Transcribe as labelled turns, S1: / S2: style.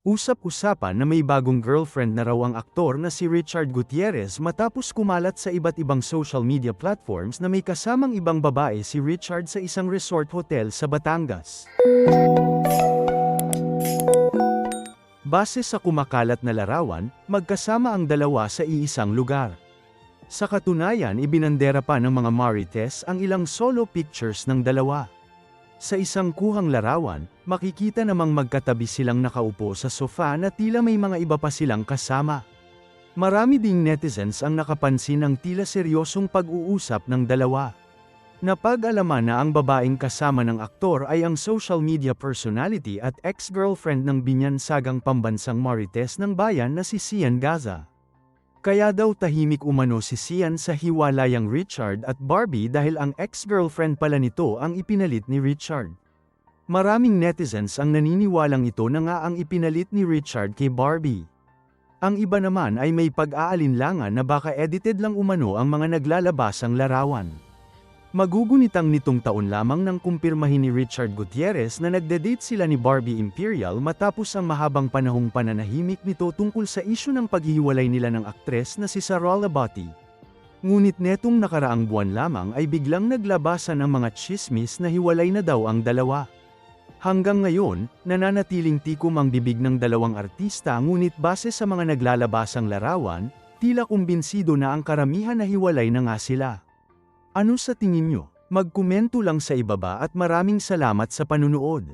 S1: Usap-usapan na may bagong girlfriend na raw ang aktor na si Richard Gutierrez matapos kumalat sa iba't ibang social media platforms na may kasamang ibang babae si Richard sa isang resort hotel sa Batangas. Base sa kumakalat na larawan, magkasama ang dalawa sa iisang lugar. Sa katunayan, ibinandera pa ng mga Marites ang ilang solo pictures ng dalawa. Sa isang kuhang larawan, makikita namang magkatabi silang nakaupo sa sofa na tila may mga iba pa silang kasama. Marami ding netizens ang nakapansin ng tila seryosong pag-uusap ng dalawa. Napag-alaman na ang babaeng kasama ng aktor ay ang social media personality at ex-girlfriend ng binyansagang pambansang Marites ng bayan na si Sian Gaza. Kaya daw tahimik umano si Sian sa hiwalayang Richard at Barbie dahil ang ex-girlfriend pala nito ang ipinalit ni Richard. Maraming netizens ang naniniwalang ito na nga ang ipinalit ni Richard kay Barbie. Ang iba naman ay may pag-aalinlangan na baka edited lang umano ang mga naglalabasang larawan. Magugunitang nitong taon lamang nang kumpirmahin ni Richard Gutierrez na nagde-date sila ni Barbie Imperial matapos ang mahabang panahong pananahimik nito tungkol sa isyu ng paghihiwalay nila ng aktres na si Sara Labati. Ngunit netong nakaraang buwan lamang ay biglang naglabasan ang mga tsismis na hiwalay na daw ang dalawa. Hanggang ngayon, nananatiling tikom ang bibig ng dalawang artista ngunit base sa mga naglalabasang larawan, tila kumbinsido na ang karamihan na hiwalay na nga sila. Ano sa tingin nyo? Magkomento lang sa ibaba at maraming salamat sa panunood.